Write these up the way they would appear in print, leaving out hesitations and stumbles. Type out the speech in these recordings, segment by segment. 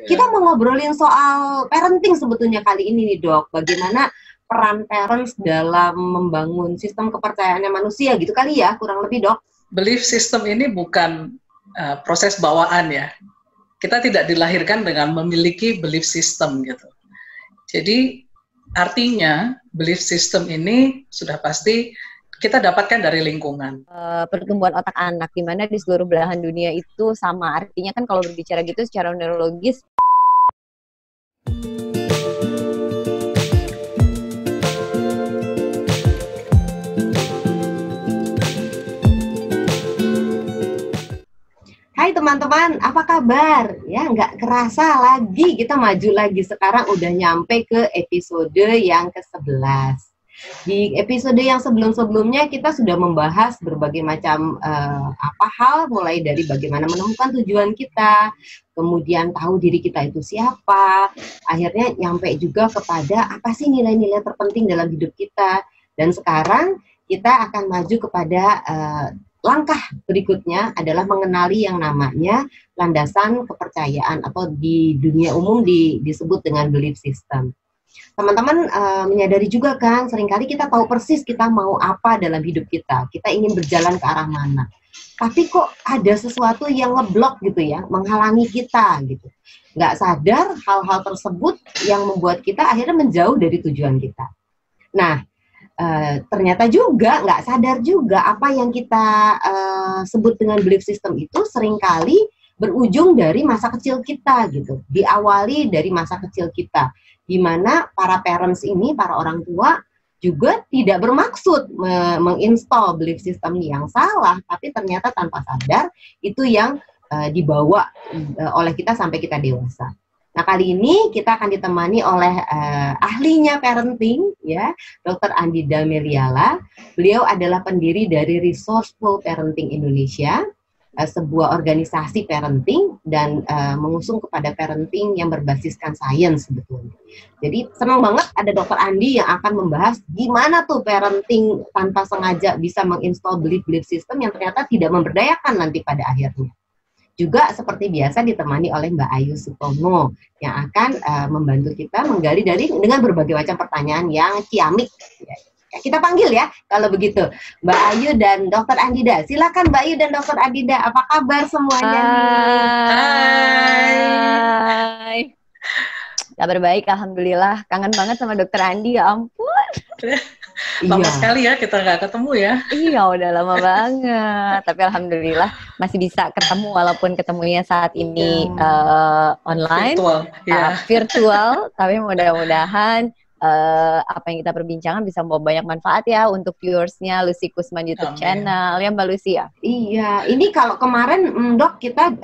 Kita mau ngobrolin soal parenting sebetulnya kali ini nih dok. Bagaimana peran parents dalam membangun sistem kepercayaannya manusia gitu kali ya, kurang lebih dok. Belief system ini bukan proses bawaan ya. Kita tidak dilahirkan dengan memiliki belief system gitu. Jadi artinya belief system ini sudah pasti kita dapatkan dari lingkungan. Pertumbuhan otak anak di mana di seluruh belahan dunia itu sama. Artinya kan kalau berbicara gitu secara neurologis. Hai teman-teman, apa kabar? Ya, nggak kerasa lagi kita maju lagi. Sekarang udah nyampe ke episode yang ke-11. Di episode yang sebelum-sebelumnya kita sudah membahas berbagai macam hal, mulai dari bagaimana menemukan tujuan kita, kemudian tahu diri kita itu siapa, akhirnya nyampe juga kepada apa sih nilai-nilai terpenting dalam hidup kita. Dan sekarang kita akan maju kepada langkah berikutnya adalah mengenali yang namanya landasan kepercayaan atau di dunia umum disebut dengan belief system. Teman-teman menyadari juga kan, seringkali kita tahu persis kita mau apa dalam hidup kita. Kita ingin berjalan ke arah mana. Tapi kok ada sesuatu yang ngeblok gitu ya, menghalangi kita gitu. Nggak sadar hal-hal tersebut yang membuat kita akhirnya menjauh dari tujuan kita. Nah, ternyata juga nggak sadar juga apa yang kita sebut dengan belief system itu seringkali berujung dari masa kecil kita gitu, diawali dari masa kecil kita, di mana para parents ini, para orang tua juga tidak bermaksud menginstall belief system yang salah, tapi ternyata tanpa sadar itu yang dibawa oleh kita sampai kita dewasa. Nah, kali ini kita akan ditemani oleh ahlinya parenting, ya, Dr. Andida Meliala. Beliau adalah pendiri dari Resourceful Parenting Indonesia, sebuah organisasi parenting dan mengusung kepada parenting yang berbasiskan sains sebetulnya. Jadi senang banget ada Dr. Andi yang akan membahas gimana tuh parenting tanpa sengaja bisa menginstall belief system yang ternyata tidak memberdayakan nanti pada akhirnya. Juga seperti biasa ditemani oleh Mbak Ayu Sutomo yang akan membantu kita menggali dengan berbagai macam pertanyaan yang ciamik. Kita panggil ya kalau begitu Mbak Ayu dan Dr. Andida. Silakan Mbak Ayu dan Dr. Andida, apa kabar semuanya? Hai. Kabar baik, alhamdulillah. Kangen banget sama Dr. Andi, ya ampun. Lama sekali ya kita nggak ketemu ya. Iya, udah lama banget. Tapi alhamdulillah masih bisa ketemu walaupun ketemunya saat ini online, virtual. Tapi mudah-mudahan apa yang kita perbincangkan bisa membawa banyak manfaat ya untuk viewersnya Lucy Kusman YouTube channel ya Mbak Lucy ya. Iya, ini kalau kemarin Dok kita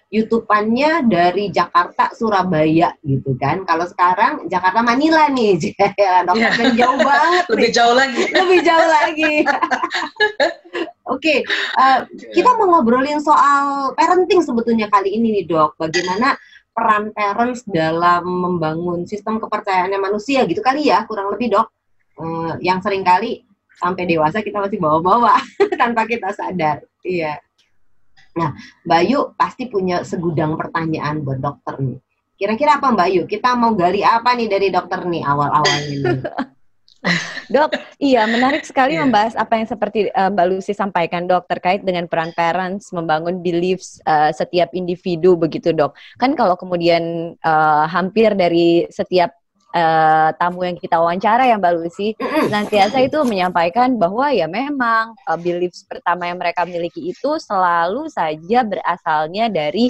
YouTube-annya dari Jakarta Surabaya gitu kan. Kalau sekarang Jakarta Manila nih, Dok, jauh banget. Lebih jauh lagi. Lebih jauh lagi. Oke, kita mau ngobrolin soal parenting sebetulnya kali ini nih Dok. Bagaimana peran parents dalam membangun sistem kepercayaannya manusia gitu kali ya, kurang lebih Dok. Yang seringkali sampai dewasa kita masih bawa-bawa tanpa kita sadar. Iya. Nah, Mbak Ayu pasti punya segudang pertanyaan buat dokter nih. Kira-kira apa Mbak Ayu? Kita mau gali apa nih dari dokter nih awal-awalnya nih? Dok, iya menarik sekali membahas apa yang seperti Mbak Lucy sampaikan Dok, terkait dengan peran parents membangun beliefs setiap individu begitu Dok. Kan kalau kemudian hampir dari setiap tamu yang kita wawancara ya Mbak Lucy, senantiasa itu menyampaikan bahwa ya memang beliefs pertama yang mereka miliki itu selalu saja berasalnya dari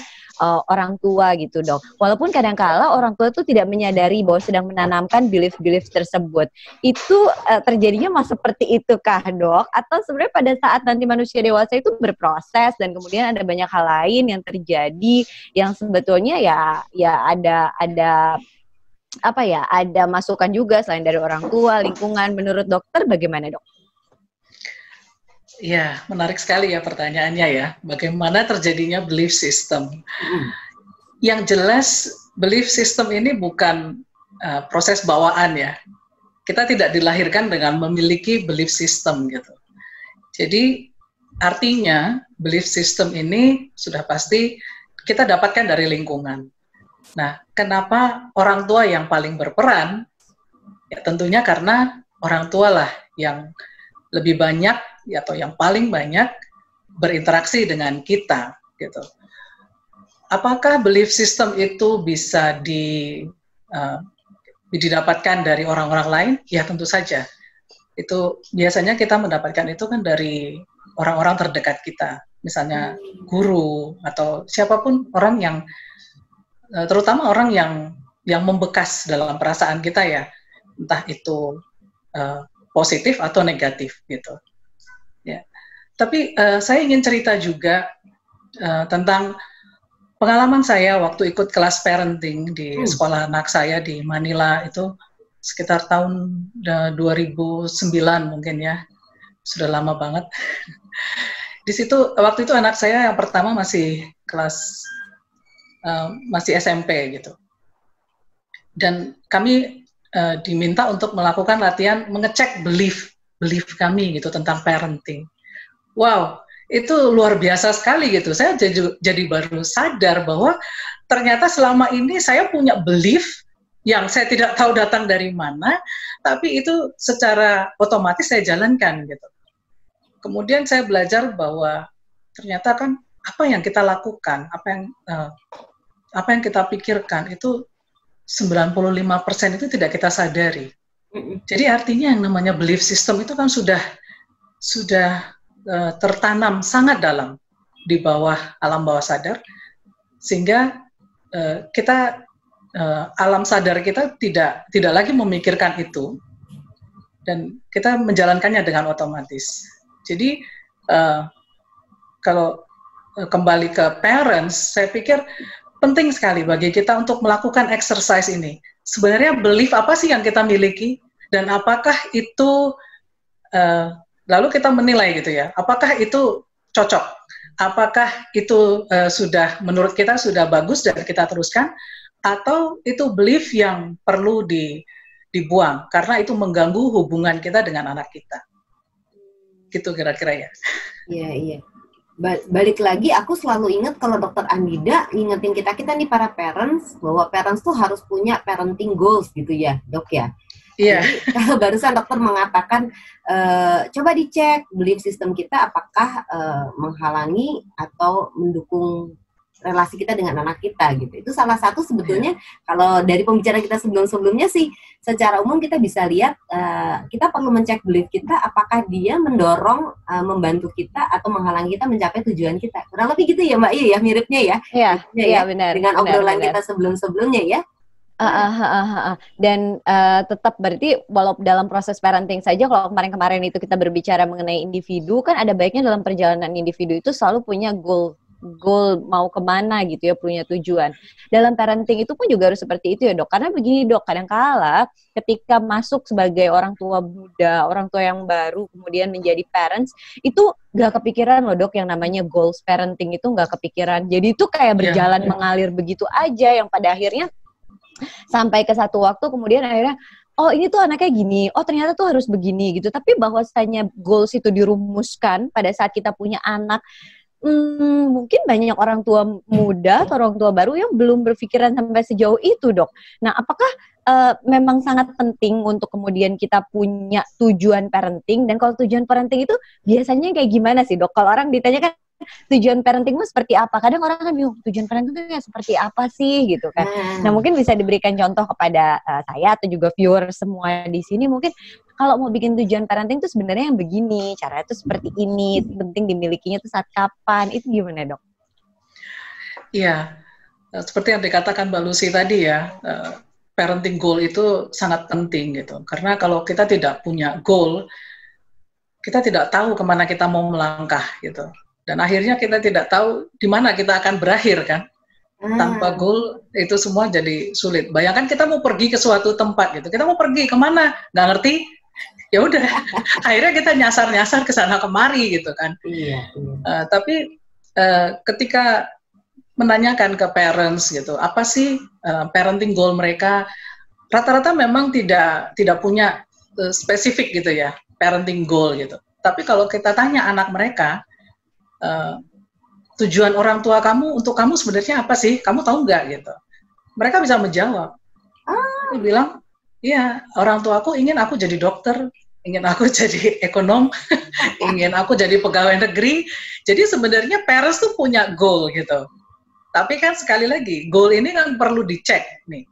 orang tua gitu Dok. Walaupun kadang-kala orang tua itu tidak menyadari bahwa sedang menanamkan belief-belief tersebut. Itu terjadinya mas seperti itu kah Dok? Atau sebenarnya pada saat nanti manusia dewasa itu berproses dan kemudian ada banyak hal lain yang terjadi yang sebetulnya ya ada masukan juga selain dari orang tua, lingkungan. Menurut dokter bagaimana Dok? Ya, menarik sekali ya pertanyaannya ya. Bagaimana terjadinya belief system? Yang jelas belief system ini bukan proses bawaan ya. Kita tidak dilahirkan dengan memiliki belief system gitu. Jadi artinya belief system ini sudah pasti kita dapatkan dari lingkungan. Nah, kenapa orang tua yang paling berperan? Ya tentunya karena orang tua lah yang lebih banyak atau yang paling banyak berinteraksi dengan kita, gitu. Apakah belief system itu bisa didapatkan dari orang-orang lain? Ya tentu saja. Itu biasanya kita mendapatkan itu kan dari orang-orang terdekat kita, misalnya guru atau siapapun orang yang, terutama orang yang membekas dalam perasaan kita ya, entah itu positif atau negatif gitu. Ya. Tapi saya ingin cerita juga tentang pengalaman saya waktu ikut kelas parenting di sekolah anak saya di Manila itu sekitar tahun 2009 mungkin ya, sudah lama banget. Di situ waktu itu anak saya yang pertama masih kelas masih SMP gitu, dan kami diminta untuk melakukan latihan mengecek belief kami gitu tentang parenting. Wow, itu luar biasa sekali gitu. Saya jadi baru sadar bahwa ternyata selama ini saya punya belief yang saya tidak tahu datang dari mana, tapi itu secara otomatis saya jalankan gitu. Kemudian saya belajar bahwa ternyata kan apa yang kita lakukan, apa yang kita pikirkan itu 95% itu tidak kita sadari. Jadi artinya yang namanya belief system itu kan sudah tertanam sangat dalam di bawah alam bawah sadar, sehingga kita alam sadar kita tidak lagi memikirkan itu, dan kita menjalankannya dengan otomatis. Jadi kalau kembali ke parents, saya pikir penting sekali bagi kita untuk melakukan exercise ini. Sebenarnya belief apa sih yang kita miliki, dan apakah itu lalu kita menilai gitu ya, apakah itu cocok, apakah itu sudah menurut kita sudah bagus dan kita teruskan, atau itu belief yang perlu dibuang karena itu mengganggu hubungan kita dengan anak kita. Gitu kira-kira ya. Iya, iya. Balik lagi, aku selalu ingat kalau Dokter Andida ngingetin kita nih para parents, bahwa parents tuh harus punya parenting goals gitu ya, Dok ya. Iya. Jadi kalau barusan dokter mengatakan, coba dicek belief system kita apakah menghalangi atau mendukung relasi kita dengan anak kita gitu. Itu salah satu sebetulnya kalau dari pembicaraan kita sebelum-sebelumnya sih, secara umum kita bisa lihat kita perlu mencek belief kita apakah dia mendorong, membantu kita atau menghalangi kita mencapai tujuan kita. Kurang lebih gitu ya Mbak Iya ya, miripnya ya. Iya, benar. Dengan obrolan kita sebelum-sebelumnya ya. Dan tetap berarti walau dalam proses parenting saja, kalau kemarin-kemarin itu kita berbicara mengenai individu, kan ada baiknya dalam perjalanan individu itu selalu punya goal mau kemana gitu ya, punya tujuan. Dalam parenting itu pun juga harus seperti itu ya Dok, karena begini Dok, kadang-kala ketika masuk sebagai orang tua muda, orang tua yang baru, kemudian menjadi parents, itu gak kepikiran loh Dok, yang namanya goals parenting itu gak kepikiran. Jadi itu kayak berjalan mengalir begitu aja, yang pada akhirnya sampai ke satu waktu kemudian akhirnya, oh ini tuh anaknya gini, oh ternyata tuh harus begini gitu. Tapi bahwasanya goals itu dirumuskan pada saat kita punya anak, mungkin banyak orang tua muda atau orang tua baru yang belum berpikiran sampai sejauh itu Dok. Nah apakah memang sangat penting untuk kemudian kita punya tujuan parenting, dan kalau tujuan parenting itu biasanya kayak gimana sih Dok? Kalau orang ditanya kan tujuan parentingmu seperti apa? Kadang orang kan bingung, tujuan parenting itu seperti apa sih gitu kan. Nah mungkin bisa diberikan contoh kepada saya atau juga viewer semua di sini, mungkin kalau mau bikin tujuan parenting itu sebenarnya yang begini, caranya itu seperti ini, penting dimilikinya itu saat kapan, itu gimana Dok? Iya, seperti yang dikatakan Mbak Lucy tadi ya, parenting goal itu sangat penting gitu. Karena kalau kita tidak punya goal, kita tidak tahu kemana kita mau melangkah gitu. Dan akhirnya kita tidak tahu di mana kita akan berakhir kan. Tanpa goal itu semua jadi sulit. Bayangkan kita mau pergi ke suatu tempat gitu, kita mau pergi kemana, nggak ngerti. Ya udah, akhirnya kita nyasar-nyasar ke sana kemari gitu kan. Tapi ketika menanyakan ke parents gitu, apa sih parenting goal mereka, rata-rata memang tidak punya spesifik gitu ya, parenting goal gitu. Tapi kalau kita tanya anak mereka, tujuan orang tua kamu untuk kamu sebenarnya apa sih? Kamu tahu nggak gitu? mereka bisa menjawab. Dia bilang, iya, orang tua aku ingin aku jadi dokter, ingin aku jadi ekonom, ingin aku jadi pegawai negeri. Jadi sebenarnya parents tuh punya goal gitu. Tapi kan sekali lagi, goal ini kan perlu dicek nih.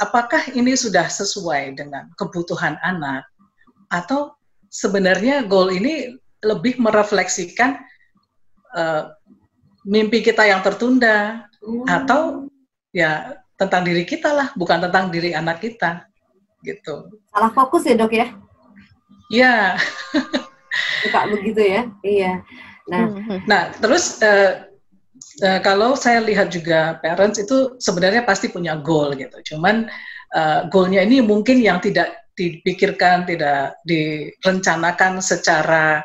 Apakah ini sudah sesuai dengan kebutuhan anak? Atau sebenarnya goal ini lebih merefleksikan mimpi kita yang tertunda, atau ya tentang diri kita lah, bukan tentang diri anak kita, gitu. Salah fokus ya dok ya? Iya. Suka begitu ya? Iya. Nah terus kalau saya lihat juga parents itu sebenarnya pasti punya goal gitu. Cuman goalnya ini mungkin yang tidak dipikirkan, tidak direncanakan secara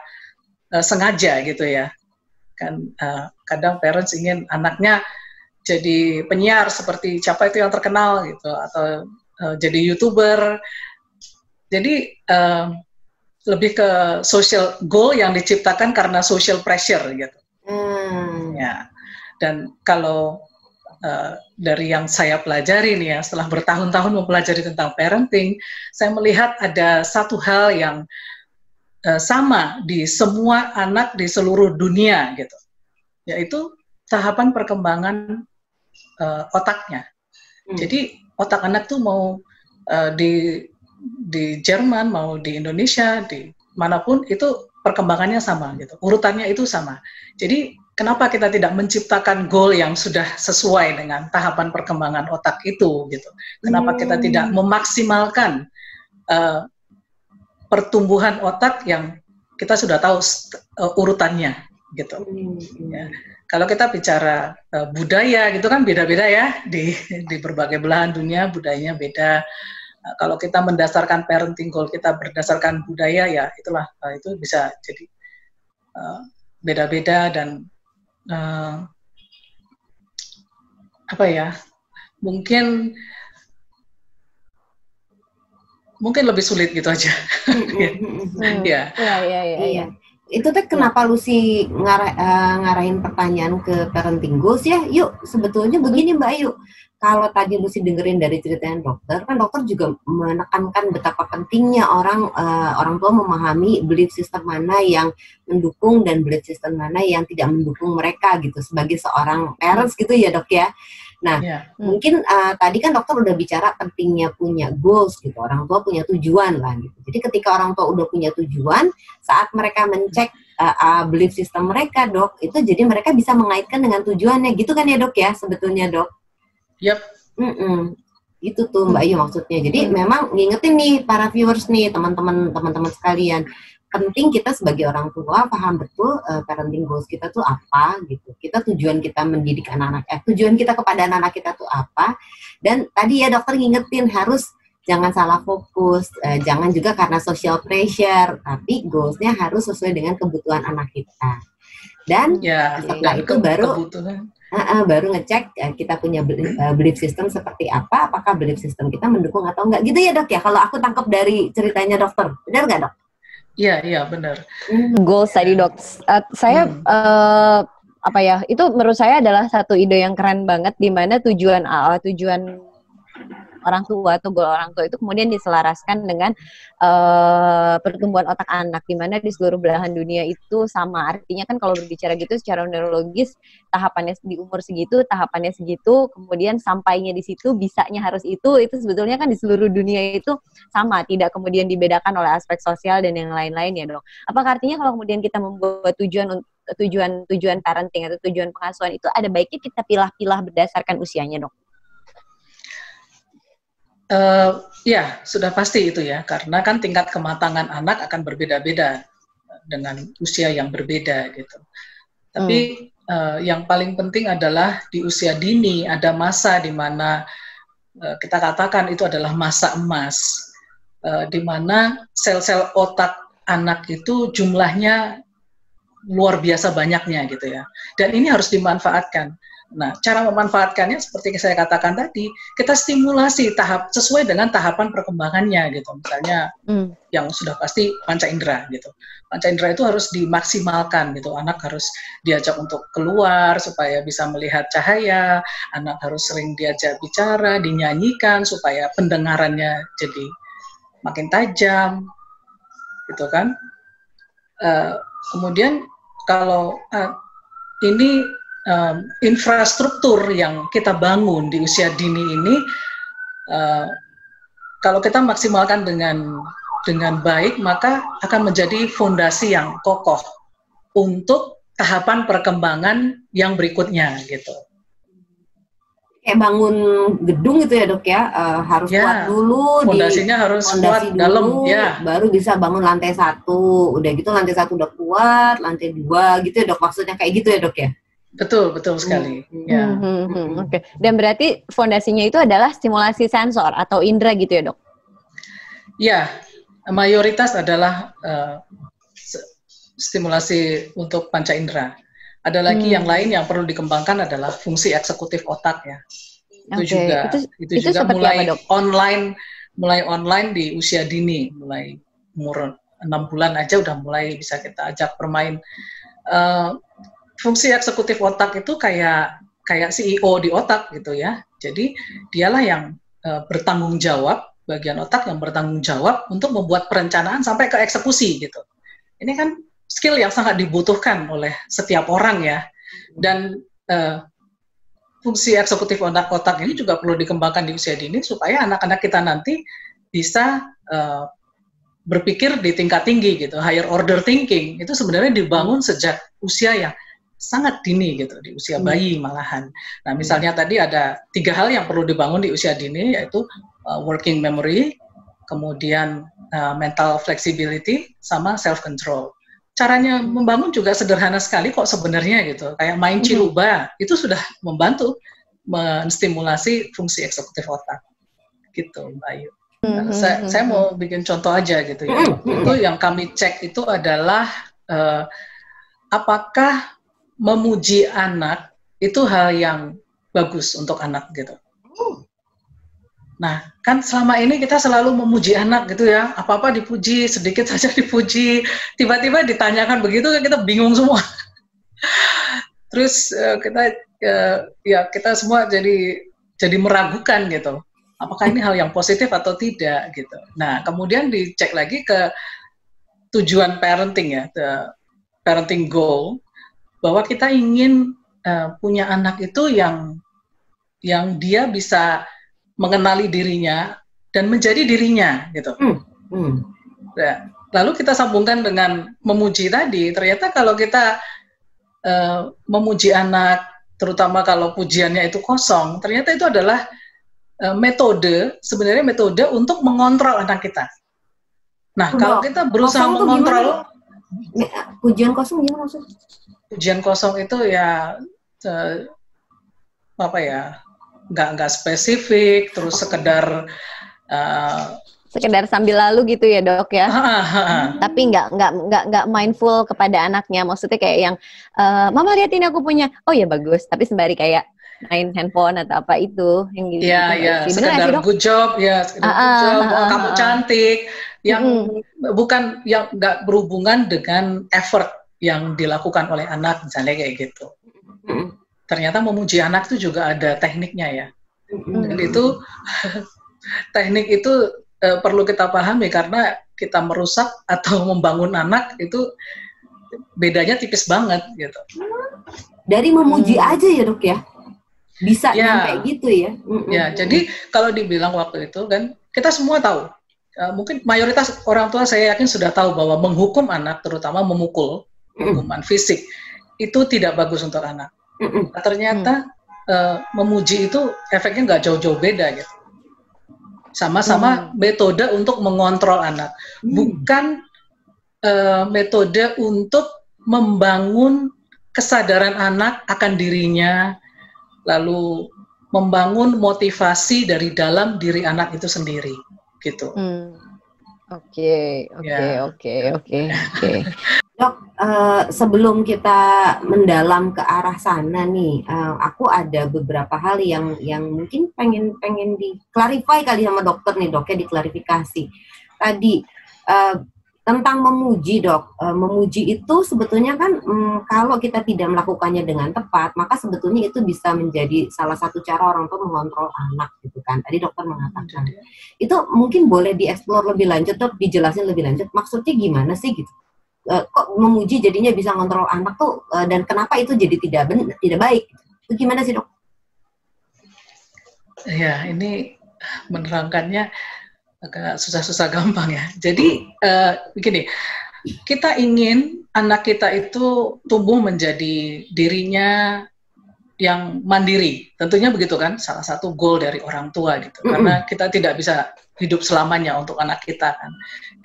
sengaja gitu ya. Kan kadang parents ingin anaknya jadi penyiar seperti siapa itu yang terkenal gitu, atau jadi YouTuber. Jadi lebih ke social goal yang diciptakan karena social pressure gitu. Ya. Dan kalau dari yang saya pelajari nih ya, setelah bertahun-tahun mempelajari tentang parenting, saya melihat ada satu hal yang sama di semua anak di seluruh dunia gitu, yaitu tahapan perkembangan otaknya. Jadi otak anak tuh mau di Jerman, mau di Indonesia, di manapun itu perkembangannya sama gitu, urutannya itu sama. Jadi kenapa kita tidak menciptakan goal yang sudah sesuai dengan tahapan perkembangan otak itu gitu? Kenapa kita tidak memaksimalkan pertumbuhan otak yang kita sudah tahu urutannya gitu? Ya. Kalau kita bicara budaya gitu kan beda-beda ya, di berbagai belahan dunia budayanya beda. Kalau kita mendasarkan parenting goal kita berdasarkan budaya ya itulah itu bisa jadi beda-beda dan apa ya, mungkin mungkin lebih sulit gitu aja. Iya. Itu teh kenapa Lucy ngarahin pertanyaan ke parenting goals ya? Yuk, sebetulnya begini Mbak Ayu. Kalau tadi Lucy dengerin dari ceritanya dokter, kan dokter juga menekankan betapa pentingnya orang tua memahami belief system mana yang mendukung dan belief system mana yang tidak mendukung mereka gitu sebagai seorang parents gitu ya dok ya. Nah, mungkin tadi kan dokter udah bicara pentingnya punya goals gitu, orang tua punya tujuan lah gitu. Jadi ketika orang tua udah punya tujuan, saat mereka mencek belief system mereka dok, itu jadi mereka bisa mengaitkan dengan tujuannya gitu kan ya dok ya sebetulnya dok. Yap. Itu tuh Mbak Ayu maksudnya. Jadi memang ngingetin nih para viewers nih teman-teman sekalian, penting kita sebagai orang tua paham betul parenting goals kita tuh apa gitu. Kita tujuan kita mendidik anak-anak, tujuan kita kepada anak-anak kita tuh apa. Dan tadi ya dokter ngingetin harus jangan salah fokus, jangan juga karena social pressure, tapi goalsnya harus sesuai dengan kebutuhan anak kita. Dan setelah itu baru ngecek kita punya belief system seperti apa, apakah belief system kita mendukung atau enggak gitu ya dok ya, kalau aku tangkap dari ceritanya dokter, benar nggak dok? Iya benar. Goals tadi dok, saya apa ya, itu menurut saya adalah satu ide yang keren banget, di mana tujuan orang tua atau goal orang tua itu kemudian diselaraskan dengan pertumbuhan otak anak, di mana di seluruh belahan dunia itu sama. Artinya kan kalau berbicara gitu secara neurologis, tahapannya di umur segitu, tahapannya segitu, kemudian sampainya di situ, bisanya harus itu sebetulnya kan di seluruh dunia itu sama, tidak kemudian dibedakan oleh aspek sosial dan yang lain-lain ya dok. Apakah artinya kalau kemudian kita membuat tujuan parenting atau tujuan pengasuhan itu ada baiknya kita pilah-pilah berdasarkan usianya dok? Ya, sudah pasti itu ya, karena kan tingkat kematangan anak akan berbeda-beda dengan usia yang berbeda gitu. Tapi yang paling penting adalah di usia dini ada masa di mana kita katakan itu adalah masa emas, di mana sel-sel otak anak itu jumlahnya luar biasa banyaknya gitu ya. Dan ini harus dimanfaatkan. Nah, cara memanfaatkannya seperti saya katakan tadi, kita stimulasi sesuai dengan tahapan perkembangannya gitu. Misalnya yang sudah pasti panca indera gitu. Panca indera itu harus dimaksimalkan gitu. Anak harus diajak untuk keluar supaya bisa melihat cahaya, anak harus sering diajak bicara, dinyanyikan supaya pendengarannya jadi makin tajam gitu kan. Kemudian kalau ini infrastruktur yang kita bangun di usia dini ini, kalau kita maksimalkan dengan baik, maka akan menjadi fondasi yang kokoh untuk tahapan perkembangan yang berikutnya gitu. Kayak bangun gedung gitu ya dok ya, harus kuat dulu, fondasinya harus kuat dulu, dalam, baru bisa bangun lantai 1. Udah gitu lantai 1 udah kuat, lantai 2 gitu ya dok, maksudnya kayak gitu ya dok ya? Betul sekali. Oke. Dan berarti fondasinya itu adalah stimulasi sensor atau indera gitu ya dok? Ya, mayoritas adalah stimulasi untuk panca indera. Ada lagi yang lain yang perlu dikembangkan adalah fungsi eksekutif otak ya. Itu juga mulai online di usia dini, mulai umur 6 bulan aja udah mulai bisa kita ajak bermain. Fungsi eksekutif otak itu kayak CEO di otak gitu ya. Jadi dialah yang bertanggung jawab, bagian otak yang bertanggung jawab untuk membuat perencanaan sampai ke eksekusi gitu. Ini kan skill yang sangat dibutuhkan oleh setiap orang ya. Dan fungsi eksekutif otak ini juga perlu dikembangkan di usia dini supaya anak-anak kita nanti bisa berpikir di tingkat tinggi gitu. Higher order thinking itu sebenarnya dibangun sejak usia yang sangat dini gitu, di usia bayi malahan. Nah, misalnya tadi ada 3 hal yang perlu dibangun di usia dini, yaitu working memory, kemudian mental flexibility, sama self control. Caranya membangun juga sederhana sekali kok sebenarnya gitu, kayak main ciluba, itu sudah membantu menstimulasi fungsi eksekutif otak gitu, Mbak Ayu. Saya mau bikin contoh aja gitu ya. Itu yang kami cek itu adalah apakah memuji anak itu hal yang bagus untuk anak gitu. Nah, kan selama ini kita selalu memuji anak gitu ya, apa-apa dipuji, sedikit saja dipuji, tiba-tiba ditanyakan begitu kita bingung semua. Terus kita semua jadi meragukan gitu. Apakah ini hal yang positif atau tidak gitu. Nah, kemudian dicek lagi ke tujuan parenting ya, the parenting goal, bahwa kita ingin punya anak itu yang dia bisa mengenali dirinya dan menjadi dirinya gitu. Nah, lalu kita sambungkan dengan memuji tadi. Ternyata kalau kita memuji anak, terutama kalau pujiannya itu kosong, ternyata itu adalah sebenarnya metode untuk mengontrol anak kita. Nah, kalau kita berusaha mengontrol, pujian kosong gimana maksudnya? Pujian kosong itu ya nggak spesifik, terus sekedar sambil lalu gitu ya dok ya. Tapi nggak mindful kepada anaknya. Maksudnya kayak yang mama lihat ini aku punya, oh ya bagus. Tapi sembari kayak main handphone atau apa itu yang gitu. Iya, sekedar good job ya, kamu cantik. Yang bukan, yang nggak berhubungan dengan effort yang dilakukan oleh anak, misalnya kayak gitu. Ternyata memuji anak itu juga ada tekniknya ya. Dan itu teknik itu perlu kita pahami karena kita merusak atau membangun anak itu bedanya tipis banget gitu. Dari memuji aja ya dok ya? Bisa kayak gitu ya? Ya, jadi kalau dibilang waktu itu kan kita semua tahu. Mungkin mayoritas orang tua saya yakin sudah tahu bahwa menghukum anak, terutama memukul, hukuman fisik itu tidak bagus untuk anak. Ternyata memuji itu efeknya nggak jauh-jauh beda gitu. Sama-sama metode untuk mengontrol anak, bukan metode untuk membangun kesadaran anak akan dirinya, lalu membangun motivasi dari dalam diri anak itu sendiri gitu. Oke. Dok, sebelum kita mendalam ke arah sana nih, aku ada beberapa hal yang mungkin pengen di-clarify kali sama dokter nih, Dok, ya, diklarifikasi. Tadi tentang memuji, Dok. Memuji itu sebetulnya kan kalau kita tidak melakukannya dengan tepat, maka sebetulnya itu bisa menjadi salah satu cara orang tua mengontrol anak gitu kan. Tadi dokter mengatakan. Itu mungkin boleh dieksplor lebih lanjut, Dok, dijelasin lebih lanjut. Maksudnya gimana sih gitu? Kok memuji jadinya bisa ngontrol anak tuh, dan kenapa itu jadi tidak baik? Itu gimana sih, Dok? Ya, ini menerangkannya agak susah-susah gampang ya. Jadi begini, kita ingin anak kita itu tumbuh menjadi dirinya yang mandiri. Tentunya begitu kan, salah satu goal dari orang tua gitu. Karena kita tidak bisa hidup selamanya untuk anak kita kan.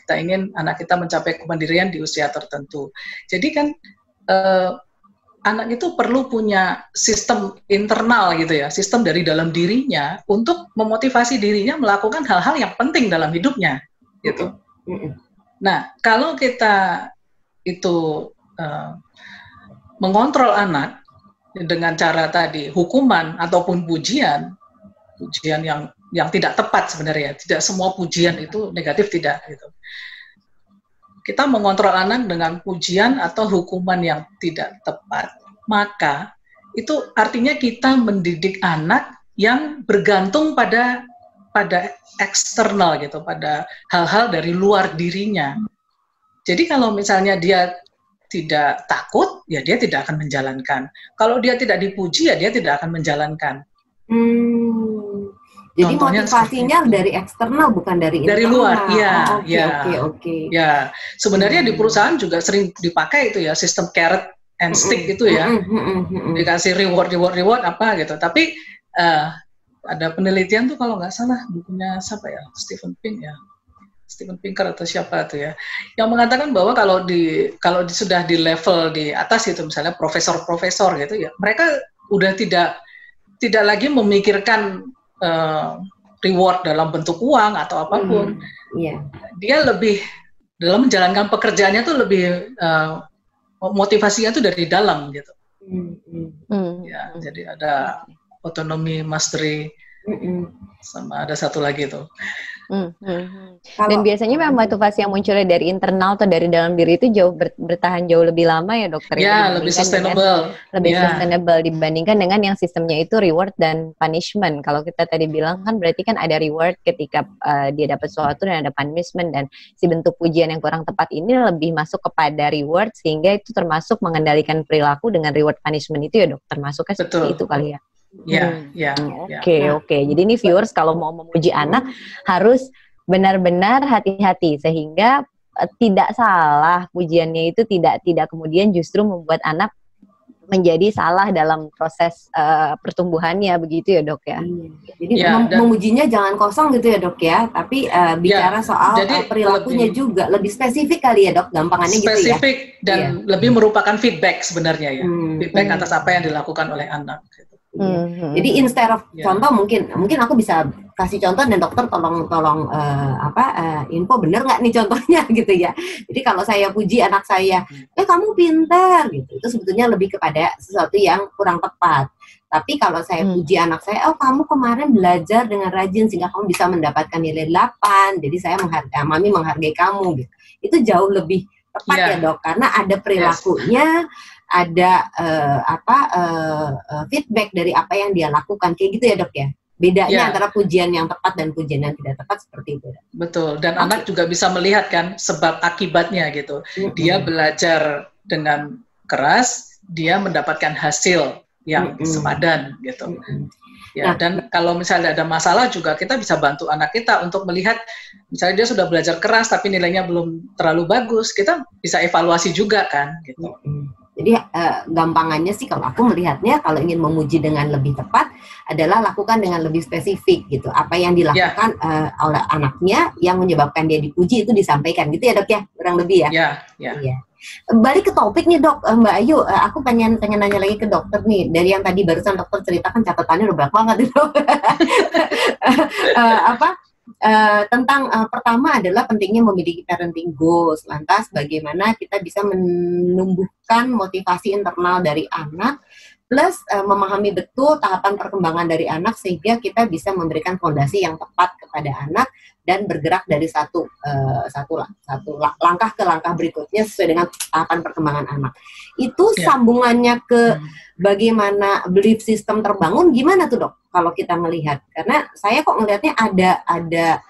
Kita ingin anak kita mencapai kemandirian di usia tertentu. Jadi kan anak itu perlu punya sistem internal gitu ya, sistem dari dalam dirinya untuk memotivasi dirinya melakukan hal-hal yang penting dalam hidupnya gitu. Nah, kalau kita itu mengontrol anak dengan cara tadi hukuman ataupun pujian yang tidak tepat sebenarnya, tidak semua pujian itu negatif, tidak gitu. Kita mengontrol anak dengan pujian atau hukuman yang tidak tepat, maka itu artinya kita mendidik anak yang bergantung pada eksternal gitu, pada hal-hal dari luar dirinya. Jadi kalau misalnya dia tidak takut, ya dia tidak akan menjalankan. Kalau dia tidak dipuji, ya dia tidak akan menjalankan. Jadi motivasinya dari eksternal, bukan dari internal. Dari luar, iya. Oke. Ya, sebenarnya di perusahaan juga sering dipakai itu ya, sistem carrot and stick itu ya. Dikasih reward apa gitu. Tapi ada penelitian tuh kalau nggak salah, bukunya siapa ya? Steven Pinker atau siapa tuh ya, yang mengatakan bahwa kalau sudah di level di atas itu, misalnya profesor gitu ya, mereka udah tidak lagi memikirkan reward dalam bentuk uang atau apapun. Dia lebih dalam menjalankan pekerjaannya tuh lebih motivasinya tuh dari dalam gitu. Ya, jadi ada autonomy, mastery, sama ada satu lagi tuh. Dan biasanya memang motivasi yang munculnya dari internal atau dari dalam diri itu bertahan jauh lebih lama ya, dokter? Ya, lebih sustainable. Sustainable dibandingkan dengan yang sistemnya itu reward dan punishment. Kalau kita tadi bilang kan berarti kan ada reward ketika dia dapat sesuatu dan ada punishment, dan si bentuk pujian yang kurang tepat ini lebih masuk kepada reward, sehingga itu termasuk mengendalikan perilaku dengan reward punishment itu ya, dokter? Masuknya seperti itu kali ya? Oke. Jadi ini viewers kalau mau memuji anak harus benar-benar hati-hati, sehingga tidak salah pujiannya itu tidak kemudian justru membuat anak menjadi salah dalam proses pertumbuhannya, begitu ya, Dok ya? Jadi memujinya jangan kosong gitu ya, Dok ya, tapi bicara soal perilakunya juga lebih spesifik kali ya, Dok, gampangannya gitu ya. Spesifik dan lebih merupakan feedback sebenarnya ya, feedback atas apa yang dilakukan oleh anak. Jadi instead of contoh, mungkin aku bisa kasih contoh dan dokter tolong info bener nggak nih contohnya gitu ya. Jadi kalau saya puji anak saya, kamu pintar gitu, itu sebetulnya lebih kepada sesuatu yang kurang tepat. Tapi kalau saya puji anak saya, kamu kemarin belajar dengan rajin sehingga kamu bisa mendapatkan nilai 8, jadi saya mami menghargai kamu gitu. Itu jauh lebih tepat ya, Dok, karena ada perilakunya, ada feedback dari apa yang dia lakukan, kayak gitu ya, Dok ya. Bedanya antara pujian yang tepat dan pujian yang tidak tepat seperti itu. Betul, dan anak juga bisa melihat kan sebab akibatnya gitu. Dia belajar dengan keras, dia mendapatkan hasil yang sepadan gitu. Dan kalau misalnya ada masalah juga kita bisa bantu anak kita untuk melihat, misalnya dia sudah belajar keras tapi nilainya belum terlalu bagus, kita bisa evaluasi juga kan gitu. Jadi gampangannya sih kalau aku melihatnya, kalau ingin memuji dengan lebih tepat adalah lakukan dengan lebih spesifik gitu. Apa yang dilakukan oleh anaknya yang menyebabkan dia dipuji itu disampaikan gitu ya, Dok ya, kurang lebih ya. Iya. Balik ke topik nih, Dok, Mbak Ayu, aku pengen nanya lagi ke dokter nih. Dari yang tadi barusan dokter ceritakan, catatannya udah banyak banget itu. tentang pertama adalah pentingnya memiliki parenting goals. Lantas bagaimana kita bisa menumbuhkan motivasi internal dari anak, plus memahami betul tahapan perkembangan dari anak sehingga kita bisa memberikan fondasi yang tepat kepada anak dan bergerak dari satu langkah ke langkah berikutnya sesuai dengan tahapan perkembangan anak. Itu sambungannya ke bagaimana belief system terbangun, gimana tuh dok? Kalau kita melihat, karena saya kok melihatnya ada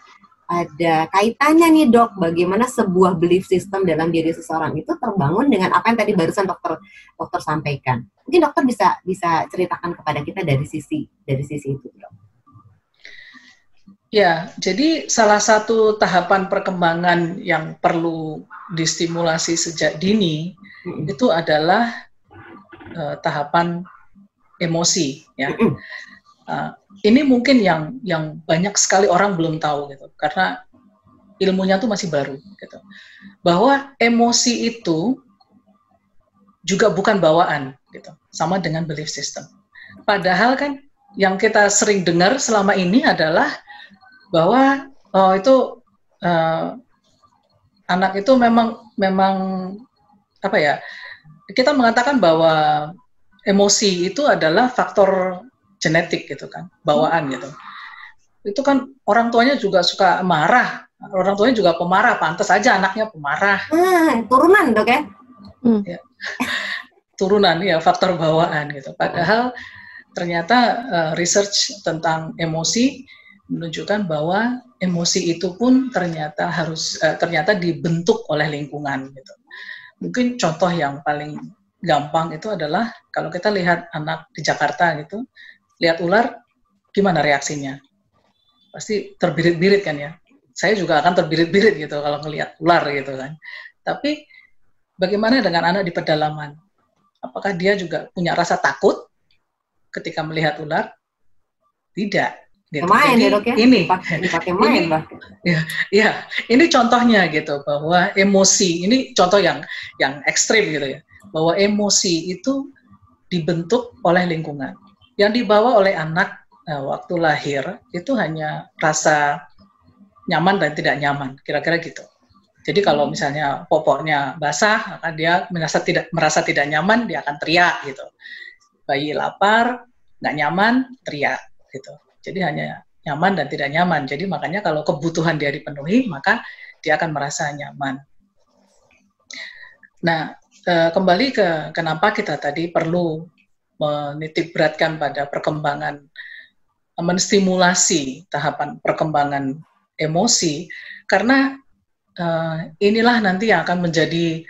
kaitannya nih dok, bagaimana sebuah belief system dalam diri seseorang itu terbangun dengan apa yang tadi barusan dokter sampaikan. Mungkin dokter bisa ceritakan kepada kita dari sisi itu dok. Ya, jadi salah satu tahapan perkembangan yang perlu distimulasi sejak dini itu adalah tahapan emosi, ya. Ini mungkin yang banyak sekali orang belum tahu gitu, karena ilmunya tuh masih baru gitu. Bahwa emosi itu juga bukan bawaan gitu, sama dengan belief system. Padahal kan yang kita sering dengar selama ini adalah bahwa anak itu memang apa ya? Kita mengatakan bahwa emosi itu adalah faktor genetik gitu kan, bawaan gitu. Itu kan orang tuanya juga suka marah, orang tuanya juga pemarah, pantas aja anaknya pemarah. Turunan dok ya? Ya. Turunan ya, faktor bawaan gitu. Padahal ternyata research tentang emosi menunjukkan bahwa emosi itu pun ternyata dibentuk oleh lingkungan gitu. Mungkin contoh yang paling gampang itu adalah kalau kita lihat anak di Jakarta gitu, lihat ular, gimana reaksinya? Pasti terbirit-birit kan ya. Saya juga akan terbirit-birit gitu kalau ngelihat ular gitu kan. Tapi bagaimana dengan anak di pedalaman? Apakah dia juga punya rasa takut ketika melihat ular? Tidak. Gitu. Main jadi ya dok ya? Dipakai main bahkan. Ya, ini contohnya gitu, bahwa emosi, ini contoh yang ekstrim gitu ya, bahwa emosi itu dibentuk oleh lingkungan. Yang dibawa oleh anak waktu lahir itu hanya rasa nyaman dan tidak nyaman, kira-kira gitu. Jadi kalau misalnya popoknya basah, maka dia merasa tidak nyaman, dia akan teriak gitu. Bayi lapar, nggak nyaman, teriak gitu. Jadi hanya nyaman dan tidak nyaman. Jadi makanya kalau kebutuhan dia dipenuhi, maka dia akan merasa nyaman. Nah, kembali ke kenapa kita tadi perlu menitik beratkan pada perkembangan, menstimulasi tahapan perkembangan emosi, karena inilah nanti yang akan menjadi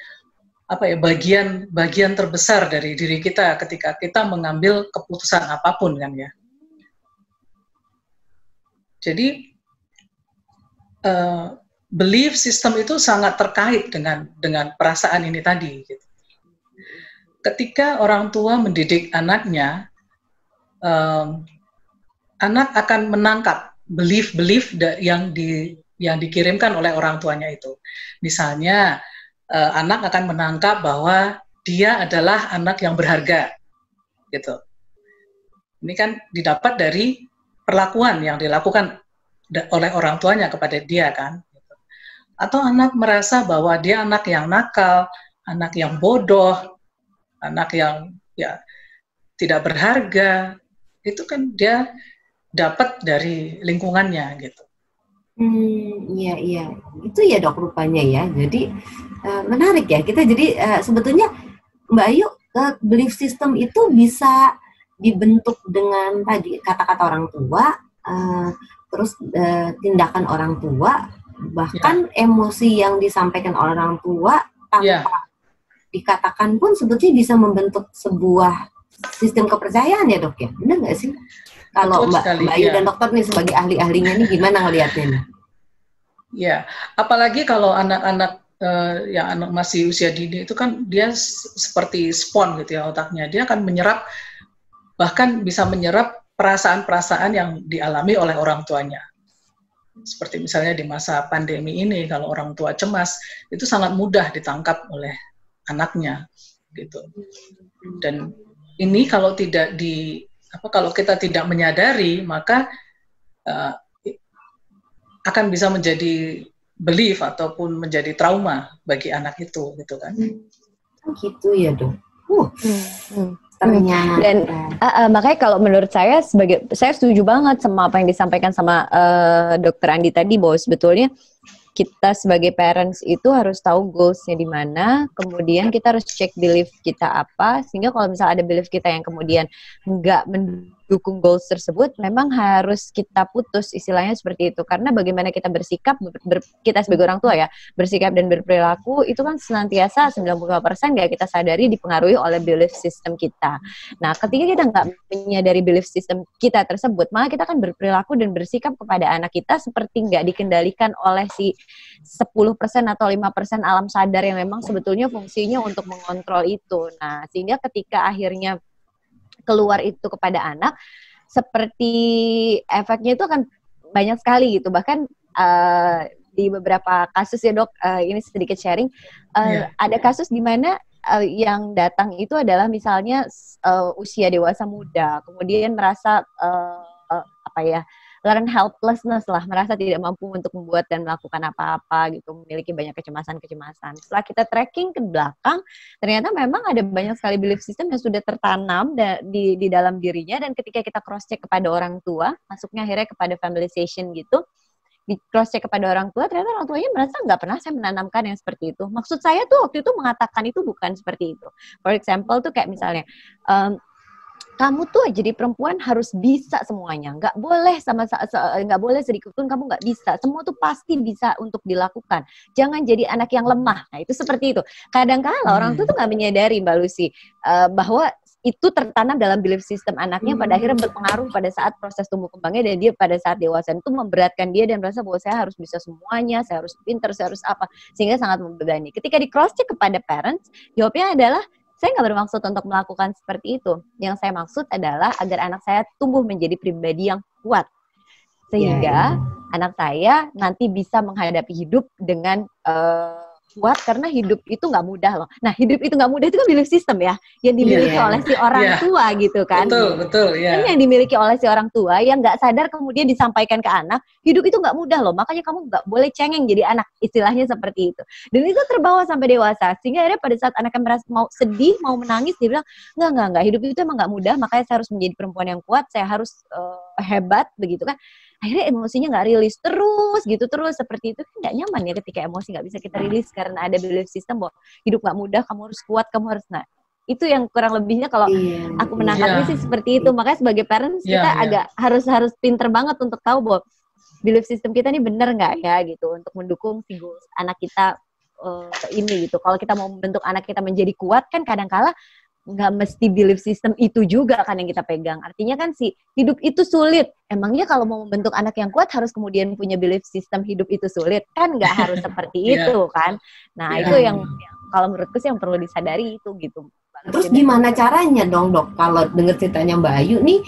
bagian terbesar dari diri kita ketika kita mengambil keputusan apapun kan ya. Jadi belief system itu sangat terkait dengan perasaan ini tadi. Gitu. Ketika orang tua mendidik anaknya, anak akan menangkap belief yang dikirimkan oleh orang tuanya itu. Misalnya, anak akan menangkap bahwa dia adalah anak yang berharga, gitu. Ini kan didapat dari perlakuan yang dilakukan oleh orang tuanya kepada dia kan. Atau anak merasa bahwa dia anak yang nakal, anak yang bodoh, anak yang ya tidak berharga, itu kan dia dapat dari lingkungannya gitu. Iya, itu ya dok rupanya ya. Jadi menarik ya kita. Jadi sebetulnya Mbak Ayu, belief system itu bisa dibentuk dengan tadi kata-kata orang tua, terus tindakan orang tua, bahkan emosi yang disampaikan oleh orang tua tanpa dikatakan pun sebetulnya bisa membentuk sebuah sistem kepercayaan ya dok ya, benar nggak sih? Kalau Mbak Ayu dan dokter nih sebagai ahli-ahlinya nih gimana ngelihatnya nih? Ya, apalagi kalau anak-anak yang anak masih usia dini itu kan dia seperti spons gitu ya otaknya, dia akan menyerap, bahkan bisa menyerap perasaan-perasaan yang dialami oleh orang tuanya. Seperti misalnya di masa pandemi ini, kalau orang tua cemas, itu sangat mudah ditangkap oleh anaknya, gitu. Dan ini kalau kalau kita tidak menyadari, maka akan bisa menjadi belief ataupun menjadi trauma bagi anak itu, gitu kan? Gitu ya dok. Ternyata. Dan makanya kalau menurut saya saya setuju banget sama apa yang disampaikan sama Dokter Andi tadi, bahwa sebetulnya kita sebagai parents itu harus tahu goals-nya di mana, kemudian kita harus cek belief kita apa, sehingga kalau misalnya ada belief kita yang kemudian nggak mendukung goals tersebut, memang harus kita putus, istilahnya seperti itu. Karena bagaimana kita bersikap, kita sebagai orang tua ya, bersikap dan berperilaku, itu kan senantiasa 95% nggak kita sadari dipengaruhi oleh belief system kita. Nah, ketika kita nggak menyadari belief system kita tersebut, maka kita akan berperilaku dan bersikap kepada anak kita seperti nggak dikendalikan oleh si 10% atau 5% alam sadar yang memang sebetulnya fungsinya untuk mengontrol itu. Nah, sehingga ketika akhirnya keluar itu kepada anak, seperti efeknya itu akan banyak sekali gitu. Bahkan di beberapa kasus ya dok, ini sedikit sharing, ada kasus di mana yang datang itu adalah misalnya usia dewasa muda, kemudian merasa learn helplessness lah, merasa tidak mampu untuk membuat dan melakukan apa-apa gitu, memiliki banyak kecemasan-kecemasan. Setelah kita tracking ke belakang, ternyata memang ada banyak sekali belief system yang sudah tertanam di dalam dirinya, dan ketika kita cross check kepada orang tua, masuknya akhirnya kepada familization gitu, di cross check kepada orang tua, ternyata orang tuanya merasa nggak pernah saya menanamkan yang seperti itu. Maksud saya tuh waktu itu mengatakan itu bukan seperti itu. For example tuh kayak misalnya, kamu tuh jadi perempuan harus bisa semuanya, nggak boleh nggak boleh sedikit pun kamu nggak bisa, semua tuh pasti bisa untuk dilakukan, jangan jadi anak yang lemah. Nah itu seperti itu. Kadang-kala orang tuh nggak menyadari Mbak Lucy bahwa itu tertanam dalam belief system anaknya, pada akhirnya berpengaruh pada saat proses tumbuh kembangnya, dan dia pada saat dewasa itu memberatkan dia dan merasa bahwa saya harus bisa semuanya, saya harus pintar, saya harus apa, sehingga sangat membebani. Ketika di cross check kepada parents, jawabnya adalah, saya nggak bermaksud untuk melakukan seperti itu. Yang saya maksud adalah agar anak saya tumbuh menjadi pribadi yang kuat. Sehingga anak saya nanti bisa menghadapi hidup dengan kuat, karena hidup itu nggak mudah loh. Nah, hidup itu nggak mudah itu kan belief system ya, yang dimiliki oleh si orang tua gitu kan. Betul. Kan yang dimiliki oleh si orang tua yang nggak sadar kemudian disampaikan ke anak, hidup itu nggak mudah loh, makanya kamu nggak boleh cengeng jadi anak, istilahnya seperti itu. Dan itu terbawa sampai dewasa, sehingga akhirnya pada saat anaknya merasa mau sedih, mau menangis, dia bilang, enggak, hidup itu emang nggak mudah, makanya saya harus menjadi perempuan yang kuat, saya harus hebat, begitu kan. Akhirnya emosinya nggak rilis terus seperti itu kan nggak nyaman ya, ketika emosi nggak bisa kita rilis karena ada belief system bahwa hidup nggak mudah, kamu harus kuat, kamu harus, nah itu yang kurang lebihnya kalau aku menangkapnya sih seperti itu. Makanya sebagai parents kita agak harus pinter banget untuk tahu bahwa belief system kita ini benar nggak ya gitu, untuk mendukung si goals anak kita ini gitu. Kalau kita mau membentuk anak kita menjadi kuat, kan kadang-kala nggak mesti belief system itu juga kan yang kita pegang. Artinya kan si hidup itu sulit. Emangnya kalau mau membentuk anak yang kuat harus kemudian punya belief system hidup itu sulit? Kan nggak harus seperti itu kan. Nah itu yang kalau menurutku sih yang perlu disadari itu gitu. Terus gimana caranya dong dok, kalau dengar ceritanya Mbak Ayu nih,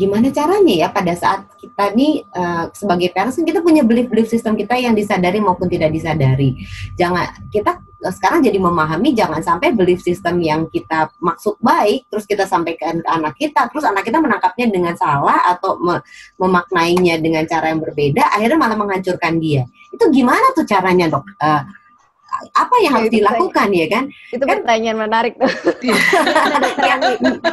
gimana caranya ya pada saat kita nih sebagai parents, kita punya belief system kita yang disadari maupun tidak disadari. Jangan, kita sekarang jadi memahami jangan sampai belief system yang kita maksud baik terus kita sampaikan ke anak kita, terus anak kita menangkapnya dengan salah atau memaknainya dengan cara yang berbeda, akhirnya malah menghancurkan dia. Itu gimana tuh caranya dok? Apa yang harus dilakukan ya kan? Itu kan pertanyaan menarik tuh.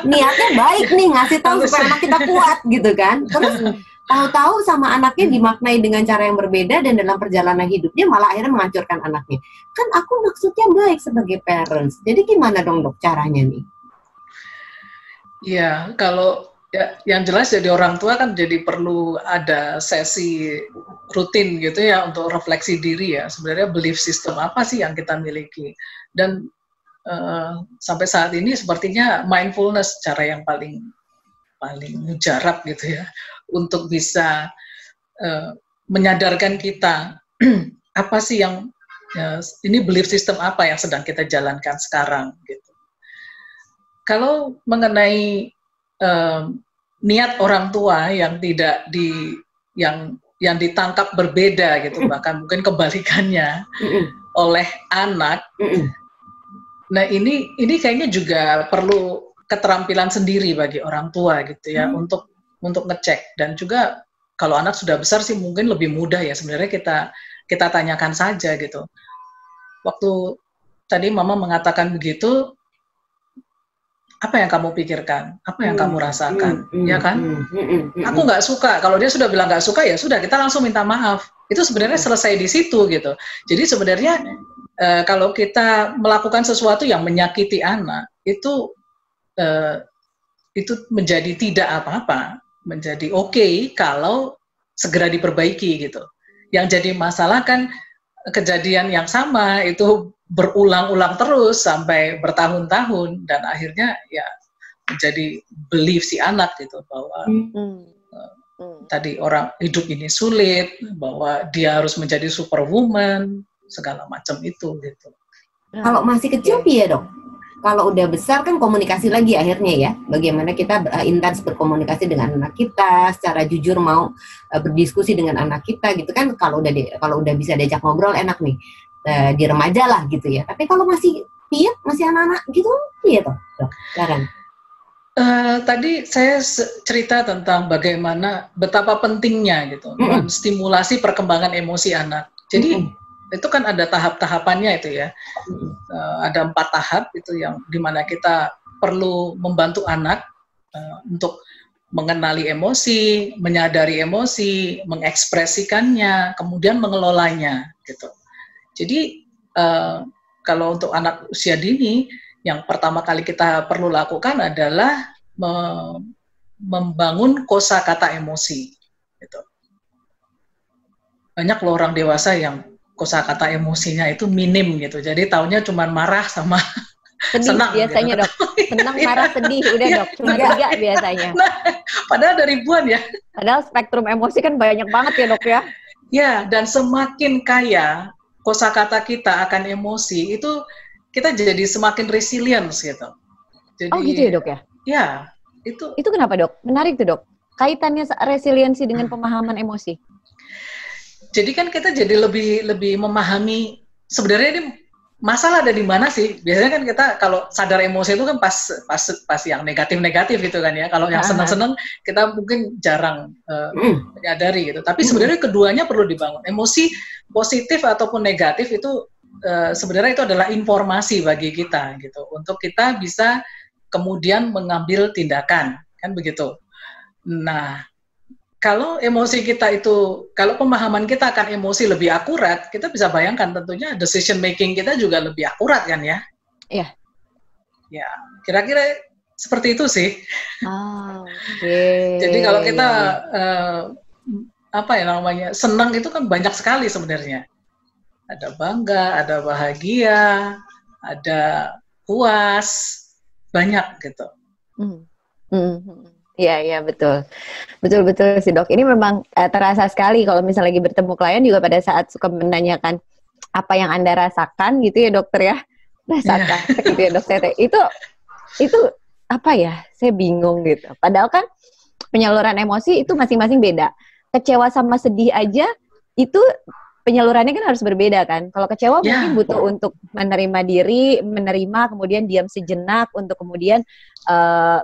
Niatnya baik nih, ngasih tahu supaya anak kita kuat gitu kan. Terus tahu-tahu sama anaknya dimaknai dengan cara yang berbeda, dan dalam perjalanan hidupnya malah akhirnya menghancurkan anaknya. Kan aku maksudnya baik sebagai parents. Jadi gimana dong dok caranya nih? Iya, kalau yang jelas jadi orang tua kan jadi perlu ada sesi rutin gitu ya untuk refleksi diri ya. Sebenarnya belief system apa sih yang kita miliki? Dan sampai saat ini sepertinya mindfulness cara yang paling mujarab gitu ya untuk bisa menyadarkan kita apa sih yang ini belief system apa yang sedang kita jalankan sekarang gitu. Kalau mengenai niat orang tua yang tidak yang ditangkap berbeda gitu, bahkan mungkin kebalikannya oleh anak. Nah ini kayaknya juga perlu keterampilan sendiri bagi orang tua gitu ya, untuk ngecek, dan juga kalau anak sudah besar sih mungkin lebih mudah ya sebenarnya kita tanyakan saja gitu. Waktu tadi Mama mengatakan begitu, apa yang kamu pikirkan? Apa yang kamu rasakan? Ya kan? Aku nggak suka. Kalau dia sudah bilang nggak suka, ya sudah kita langsung minta maaf. Itu sebenarnya selesai di situ gitu. Jadi sebenarnya kalau kita melakukan sesuatu yang menyakiti anak, itu menjadi tidak apa-apa, menjadi oke kalau segera diperbaiki gitu. Yang jadi masalah kan kejadian yang sama itu berulang-ulang terus sampai bertahun-tahun dan akhirnya ya menjadi belief si anak gitu bahwa tadi orang hidup ini sulit, bahwa dia harus menjadi superwoman, segala macam itu gitu. Kalau masih kecil ya dok? Kalau udah besar kan komunikasi lagi akhirnya ya. Bagaimana kita intens berkomunikasi dengan anak kita, secara jujur mau berdiskusi dengan anak kita gitu kan. Kalau udah bisa diajak ngobrol enak nih di remaja lah gitu ya. Tapi kalau masih masih anak-anak gitu, iya toh dok. Silakan. Tadi saya cerita tentang bagaimana betapa pentingnya gitu menstimulasi perkembangan emosi anak. Jadi itu kan ada tahap-tahapannya itu ya. Ada 4 tahap itu yang dimana kita perlu membantu anak untuk mengenali emosi, menyadari emosi, mengekspresikannya, kemudian mengelolanya gitu. Jadi kalau untuk anak usia dini, yang pertama kali kita perlu lakukan adalah membangun kosakata emosi. Gitu. Banyak loh orang dewasa yang kosakata emosinya itu minim gitu. Jadi taunya cuma marah sama sedih senang biasanya gitu. Dok. Senang, marah, sedih, udah dok. Cuma 3 biasanya. Nah, padahal ada ribuan ya. Padahal spektrum emosi kan banyak banget ya dok ya. Ya, dan semakin kaya kosakata kita akan emosi itu kita jadi semakin resilience gitu. Jadi, gitu ya dok ya? Ya, itu. Itu kenapa dok? Menarik tuh dok. Kaitannya resiliensi dengan pemahaman emosi. Jadi kan kita jadi lebih memahami sebenarnya ini masalah ada di mana sih. Biasanya kan kita kalau sadar emosi itu kan pas yang negatif gitu kan ya. Kalau yang senang-senang kita mungkin jarang menyadari gitu. Tapi sebenarnya keduanya perlu dibangun. Emosi positif ataupun negatif itu sebenarnya itu adalah informasi bagi kita gitu. Untuk kita bisa kemudian mengambil tindakan kan begitu. Nah, kalau emosi kita itu, kalau pemahaman kita akan emosi lebih akurat, kita bisa bayangkan tentunya decision making kita juga lebih akurat kan ya? Iya. Ya, kira-kira seperti itu sih. Okay. Jadi kalau kita senang itu kan banyak sekali sebenarnya. Ada bangga, ada bahagia, ada puas, banyak gitu. Iya betul sih dok. Ini memang terasa sekali kalau misalnya lagi bertemu klien juga pada saat suka menanyakan apa yang Anda rasakan gitu ya dokter ya, rasakan gitu ya dokter. Itu apa ya? Saya bingung gitu. Padahal kan penyaluran emosi itu masing-masing beda. Kecewa sama sedih aja itu penyalurannya kan harus berbeda kan. Kalau kecewa mungkin butuh untuk menerima diri, kemudian diam sejenak untuk kemudian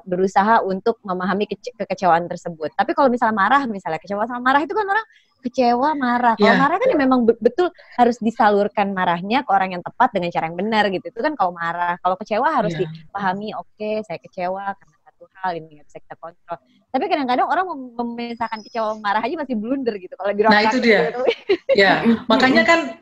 berusaha untuk memahami kekecewaan tersebut. Tapi kalau misalnya marah, kecewa sama marah itu kan orang kecewa marah. Kalau marah kan memang betul harus disalurkan marahnya ke orang yang tepat dengan cara yang benar gitu. Itu kan kalau marah. Kalau kecewa harus dipahami, oke, saya kecewa karena satu hal ini nggak bisa kita kontrol. Tapi kadang-kadang orang memisahkan kecewa marah aja masih blunder gitu. Kalau di itu dia. Gitu. Ya, makanya kan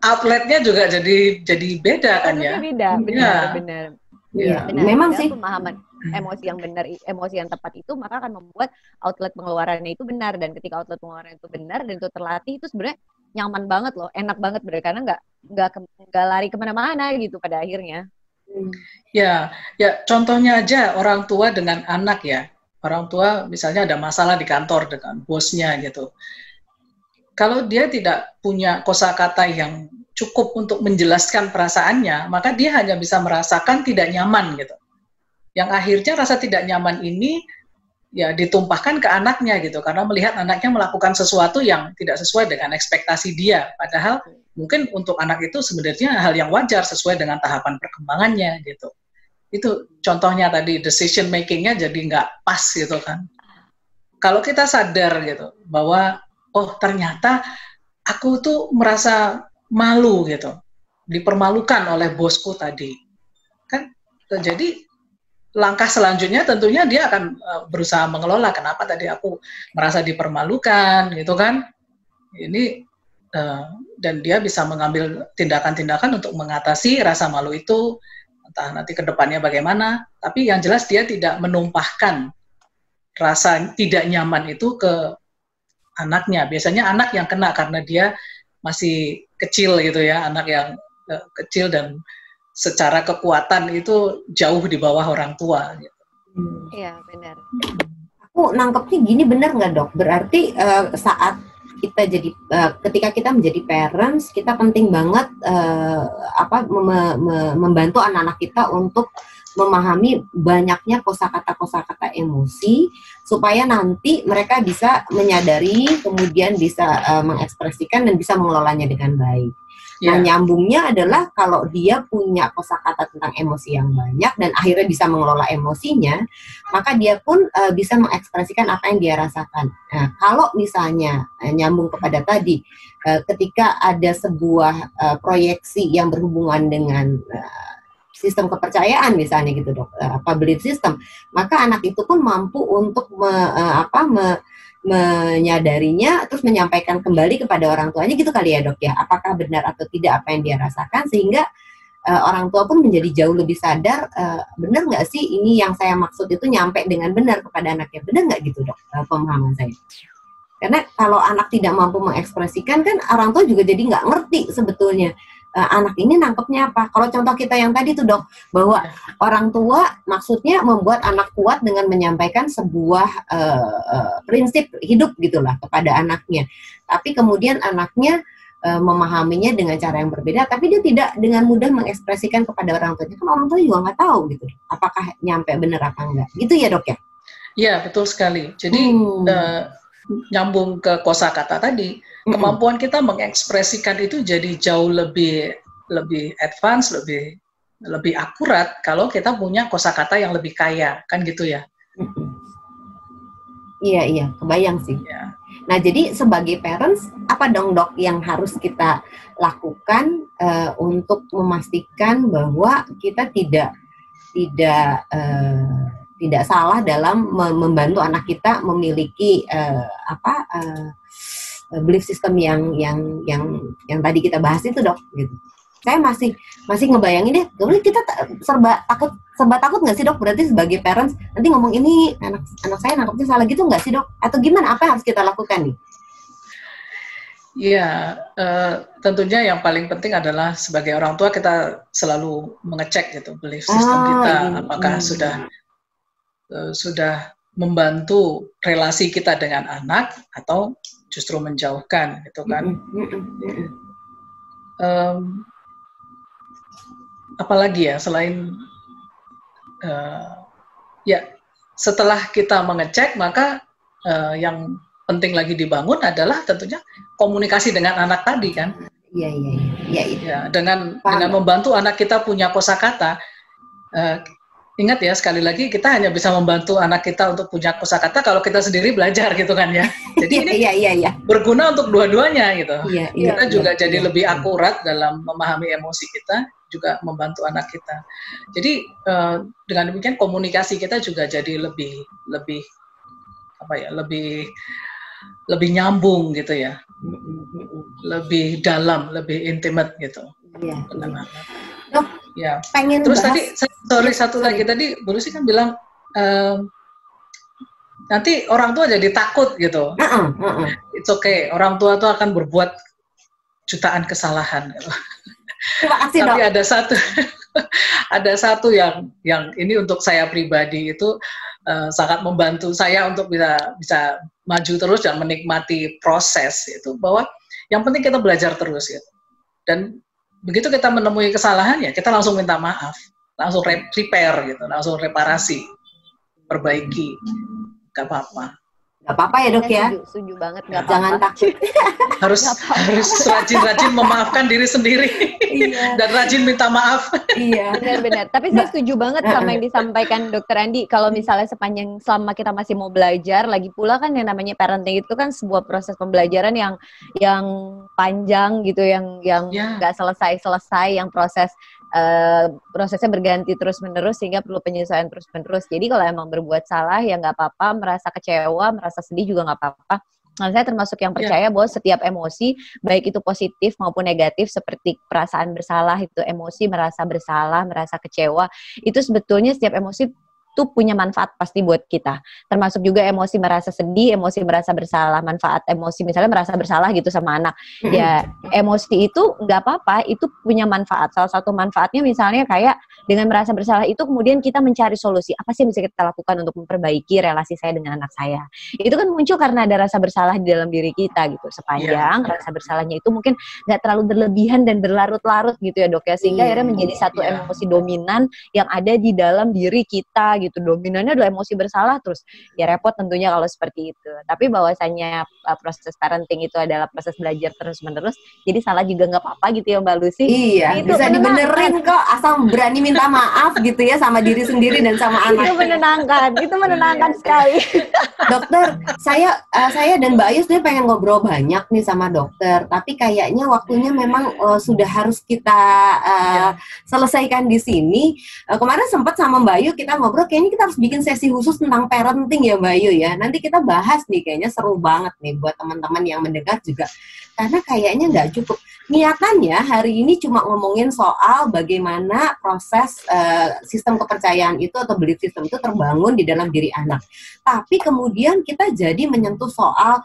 outletnya juga jadi beda kan ya. Beda, benar. Ya, memang sih pemahaman emosi yang benar, emosi yang tepat itu maka akan membuat outlet pengeluarannya itu benar, dan ketika outlet pengeluaran itu benar dan itu terlatih, itu sebenarnya nyaman banget loh, enak banget berarti karena nggak lari kemana-mana gitu pada akhirnya. Ya contohnya aja orang tua dengan anak ya. Orang tua misalnya ada masalah di kantor dengan bosnya gitu. Kalau dia tidak punya kosakata yang cukup untuk menjelaskan perasaannya, maka dia hanya bisa merasakan tidak nyaman gitu. Yang akhirnya rasa tidak nyaman ini ya ditumpahkan ke anaknya gitu, karena melihat anaknya melakukan sesuatu yang tidak sesuai dengan ekspektasi dia. Padahal mungkin untuk anak itu sebenarnya hal yang wajar sesuai dengan tahapan perkembangannya gitu. Itu contohnya tadi decision making-nya jadi nggak pas gitu kan. kalau kita sadar gitu bahwa oh ternyata aku tuh merasa malu gitu, dipermalukan oleh bosku tadi, kan jadi langkah selanjutnya tentunya dia akan berusaha mengelola kenapa tadi aku merasa dipermalukan gitu kan, ini dan dia bisa mengambil tindakan-tindakan untuk mengatasi rasa malu itu, entah nanti ke depannya bagaimana, tapi yang jelas dia tidak menumpahkan rasa tidak nyaman itu ke anaknya. Biasanya anak yang kena karena dia masih kecil gitu ya, anak yang kecil dan secara kekuatan itu jauh di bawah orang tua. Gitu. Iya, benar. Aku nangkepnya gini, benar nggak dok? Berarti saat kita jadi ketika kita menjadi parents, kita penting banget membantu anak-anak kita untuk memahami banyaknya kosakata emosi supaya nanti mereka bisa menyadari, kemudian bisa mengekspresikan dan bisa mengelolanya dengan baik. Nah, nyambungnya adalah kalau dia punya kosakata tentang emosi yang banyak dan akhirnya bisa mengelola emosinya, maka dia pun bisa mengekspresikan apa yang dia rasakan. Nah, kalau misalnya nyambung kepada tadi, ketika ada sebuah proyeksi yang berhubungan dengan sistem kepercayaan misalnya gitu dok, belief system, maka anak itu pun mampu untuk menyadarinya, terus menyampaikan kembali kepada orang tuanya gitu kali ya dok ya, apakah benar atau tidak apa yang dia rasakan, sehingga orang tua pun menjadi jauh lebih sadar, benar nggak sih ini yang saya maksud itu nyampe dengan benar kepada anaknya, benar nggak gitu dok, pemahaman saya. Karena kalau anak tidak mampu mengekspresikan kan orang tua juga jadi nggak ngerti sebetulnya anak ini nangkepnya apa. Kalau contoh kita yang tadi tuh dok, bahwa orang tua maksudnya membuat anak kuat dengan menyampaikan sebuah prinsip hidup gitulah kepada anaknya. Tapi kemudian anaknya memahaminya dengan cara yang berbeda, tapi dia tidak dengan mudah mengekspresikan kepada orang tuanya. Kan orang tua juga nggak tahu gitu, apakah nyampe bener apa enggak. Gitu ya dok ya? Iya, betul sekali. Jadi nyambung ke kosakata tadi, kemampuan kita mengekspresikan itu jadi jauh lebih advance, lebih akurat kalau kita punya kosakata yang lebih kaya, kan gitu ya? Iya, kebayang sih. Ya. Nah, jadi sebagai parents, apa dong dok yang harus kita lakukan untuk memastikan bahwa kita tidak salah dalam membantu anak kita memiliki belief system yang tadi kita bahas itu dok gitu. Saya masih ngebayangin deh, kita serba takut nggak sih dok? Berarti sebagai parents nanti ngomong ini anak saya nangkepnya salah gitu nggak sih dok? Atau gimana? Apa yang harus kita lakukan nih? Iya, tentunya yang paling penting adalah sebagai orang tua kita selalu mengecek gitu belief system kita, apakah sudah membantu relasi kita dengan anak atau justru menjauhkan gitu kan. Apalagi ya selain setelah kita mengecek, maka yang penting lagi dibangun adalah tentunya komunikasi dengan anak tadi kan. Iya. Dengan membantu anak kita punya kosakata. Ingat ya, sekali lagi kita hanya bisa membantu anak kita untuk punya kosakata kalau kita sendiri belajar gitu kan ya. Jadi ini berguna untuk dua-duanya gitu. Kita juga jadi lebih akurat dalam memahami emosi kita, juga membantu anak kita. Jadi dengan demikian komunikasi kita juga jadi lebih nyambung gitu ya. Lebih dalam, lebih intimate gitu. Iya. Dok, ya. Terus tadi satu lagi tadi Bu Lucy kan bilang nanti orang tua jadi takut gitu. It's okay, orang tua tuh akan berbuat jutaan kesalahan. Gitu. Terima kasih, tapi dok. ada satu yang ini untuk saya pribadi itu sangat membantu saya untuk bisa maju terus dan menikmati proses itu, bahwa yang penting kita belajar terus gitu. Dan begitu kita menemui kesalahan ya kita langsung minta maaf, langsung repair gitu, langsung reparasi, perbaiki, gak apa-apa. Gak apa-apa ya dok ya. Setuju banget, nggak apa-apa. Jangan takut. harus rajin-rajin memaafkan diri sendiri. Iya. Dan rajin minta maaf. Iya. Benar-benar. Tapi saya setuju banget sama yang disampaikan Dokter Andi. Kalau misalnya selama kita masih mau belajar, lagi pula kan yang namanya parenting itu kan sebuah proses pembelajaran yang panjang gitu, yang nggak selesai, yang prosesnya berganti terus-menerus sehingga perlu penyesuaian terus-menerus. Jadi kalau emang berbuat salah ya nggak apa-apa, merasa kecewa, merasa sedih juga nggak apa-apa. Nah, saya termasuk yang percaya bahwa setiap emosi, baik itu positif maupun negatif, seperti perasaan bersalah, itu emosi merasa bersalah, merasa kecewa, itu sebetulnya setiap emosi itu punya manfaat pasti buat kita. Termasuk juga emosi merasa sedih, emosi merasa bersalah, manfaat emosi misalnya merasa bersalah gitu sama anak. Ya, emosi itu nggak apa-apa, itu punya manfaat. Salah satu manfaatnya misalnya kayak dengan merasa bersalah itu kemudian kita mencari solusi. Apa sih yang bisa kita lakukan untuk memperbaiki relasi saya dengan anak saya? Itu kan muncul karena ada rasa bersalah di dalam diri kita gitu. Sepanjang rasa bersalahnya itu mungkin nggak terlalu berlebihan dan berlarut-larut gitu ya dok ya. Sehingga akhirnya menjadi satu emosi dominan yang ada di dalam diri kita gitu. Dominannya adalah emosi bersalah terus. Ya repot tentunya kalau seperti itu. Tapi bahwasanya proses parenting itu adalah proses belajar terus-menerus. Jadi salah juga nggak apa-apa gitu ya Mbak Lucy. Iya, itu bisa dibenerin kok, asal berani minta maaf gitu ya sama diri sendiri dan sama anak. Itu menenangkan sekali. Dokter, saya dan Mbak Ayu sebenarnya pengen ngobrol banyak nih sama dokter, tapi kayaknya waktunya memang sudah harus kita selesaikan di sini. Kemarin sempat sama Mbak Ayu kita ngobrol, kayaknya kita harus bikin sesi khusus tentang parenting ya Mbak Ayu ya. Nanti kita bahas nih, kayaknya seru banget nih buat teman-teman yang mendengar juga. Karena kayaknya nggak cukup. Niatannya hari ini cuma ngomongin soal bagaimana proses sistem kepercayaan itu atau belief system itu terbangun di dalam diri anak. Tapi kemudian kita jadi menyentuh soal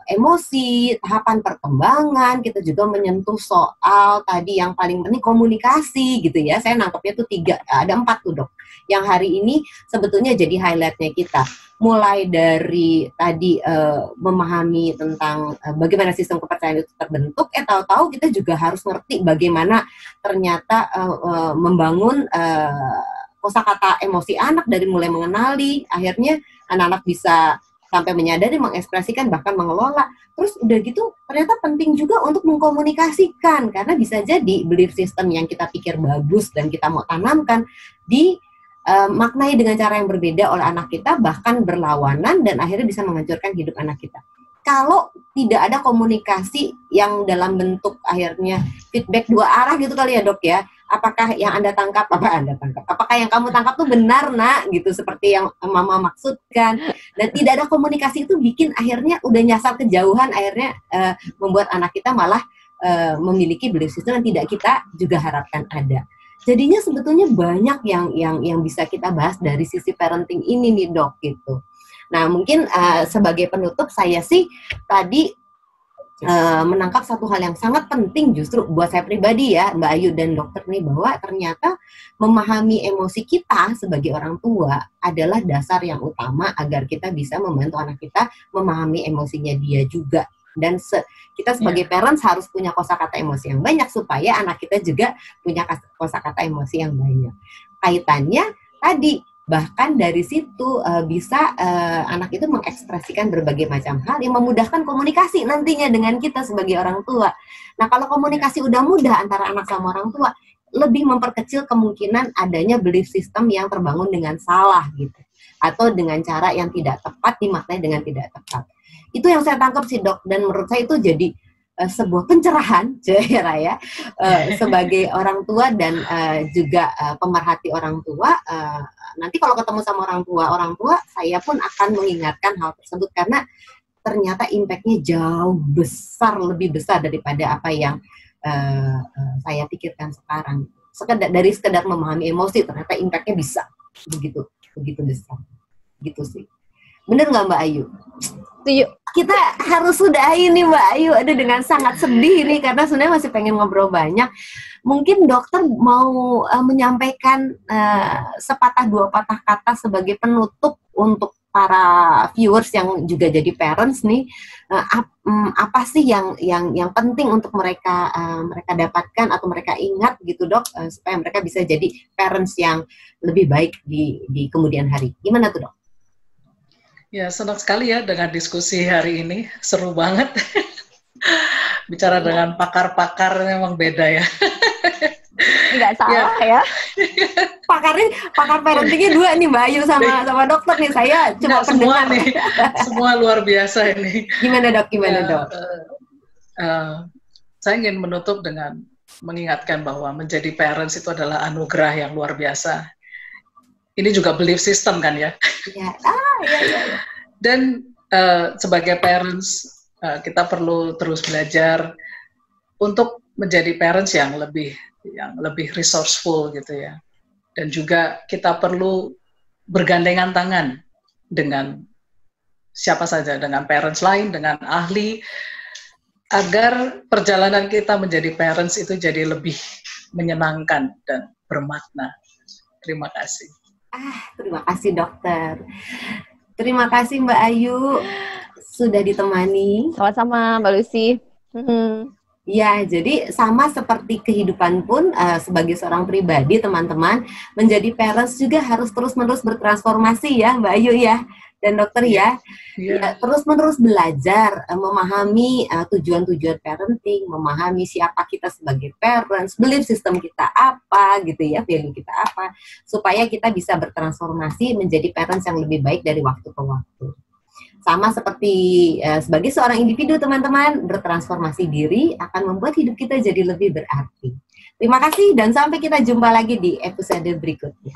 emosi, tahapan perkembangan, kita juga menyentuh soal tadi yang paling penting komunikasi gitu ya. Saya nangkepnya tuh 4 tuh dok. Yang hari ini sebetulnya jadi highlightnya kita. Mulai dari tadi memahami tentang bagaimana sistem kepercayaan itu terbentuk, tahu-tahu kita juga harus ngerti bagaimana ternyata membangun kosakata emosi anak dari mulai mengenali, akhirnya anak-anak bisa sampai menyadari, mengekspresikan, bahkan mengelola. Terus udah gitu ternyata penting juga untuk mengkomunikasikan, karena bisa jadi belief system yang kita pikir bagus dan kita mau tanamkan maknai dengan cara yang berbeda oleh anak kita, bahkan berlawanan dan akhirnya bisa menghancurkan hidup anak kita. Kalau tidak ada komunikasi yang dalam bentuk akhirnya feedback 2 arah gitu kali ya dok ya, apakah yang Anda tangkap, apakah yang kamu tangkap tuh benar nak gitu, seperti yang mama maksudkan, dan tidak ada komunikasi itu bikin akhirnya udah nyasar kejauhan, akhirnya membuat anak kita malah memiliki belief system yang tidak kita juga harapkan ada. Jadinya sebetulnya banyak yang bisa kita bahas dari sisi parenting ini nih dok gitu. Nah mungkin sebagai penutup saya sih tadi menangkap satu hal yang sangat penting justru buat saya pribadi ya Mbak Ayu dan dokter nih, bahwa ternyata memahami emosi kita sebagai orang tua adalah dasar yang utama agar kita bisa membantu anak kita memahami emosinya dia juga. Dan kita sebagai parents harus punya kosakata emosi yang banyak supaya anak kita juga punya kosakata emosi yang banyak. Kaitannya tadi, bahkan dari situ bisa anak itu mengekspresikan berbagai macam hal yang memudahkan komunikasi nantinya dengan kita sebagai orang tua. Nah kalau komunikasi udah mudah antara anak sama orang tua, lebih memperkecil kemungkinan adanya belief system yang terbangun dengan salah gitu, atau dengan cara yang tidak tepat, dimaknai dengan tidak tepat. Itu yang saya tangkap sih dok, dan menurut saya itu jadi sebuah pencerahan ya, sebagai orang tua dan juga pemerhati orang tua. Nanti kalau ketemu sama orang tua saya pun akan mengingatkan hal tersebut, karena ternyata impact-nya jauh besar, lebih besar daripada apa yang saya pikirkan sekarang. Sekedar memahami emosi, ternyata impact-nya bisa begitu besar, gitu sih. Bener nggak Mbak Ayu? Setuju. Kita harus sudahi nih Mbak Ayu, dengan sangat sedih nih, karena sebenarnya masih pengen ngobrol banyak. Mungkin dokter mau menyampaikan sepatah 2 patah kata sebagai penutup untuk para viewers yang juga jadi parents nih. Apa sih yang penting untuk mereka dapatkan atau mereka ingat gitu dok, supaya mereka bisa jadi parents yang lebih baik di kemudian hari. Gimana tuh dok? Ya, senang sekali ya dengan diskusi hari ini. Seru banget. Bicara dengan pakar-pakar memang beda ya. Nggak salah ya. Pakar parentingnya dua nih, Mbak Ayu sama dokter nih. Saya cuma semua pendengar. nih, semua luar biasa ini. Gimana dok? Gimana dok? Saya ingin menutup dengan mengingatkan bahwa menjadi parents itu adalah anugerah yang luar biasa. Ini juga belief system kan ya. Ya. Dan sebagai parents kita perlu terus belajar untuk menjadi parents yang lebih resourceful gitu ya. Dan juga kita perlu bergandengan tangan dengan siapa saja, dengan parents lain, dengan ahli, agar perjalanan kita menjadi parents itu jadi lebih menyenangkan dan bermakna. Terima kasih. Terima kasih dokter. Terima kasih Mbak Ayu sudah ditemani. Sama-sama Mbak Lucy. Ya, jadi sama seperti kehidupan pun sebagai seorang pribadi, teman-teman, menjadi parents juga harus terus-menerus bertransformasi ya, Mbak Ayu ya, dan dokter ya. Ya, terus-menerus belajar, memahami tujuan-tujuan parenting, memahami siapa kita sebagai parents, belief system kita apa, gitu ya, value kita apa, supaya kita bisa bertransformasi menjadi parents yang lebih baik dari waktu ke waktu. Sama seperti sebagai seorang individu, teman-teman, bertransformasi diri akan membuat hidup kita jadi lebih berarti. Terima kasih dan sampai kita jumpa lagi di episode berikutnya.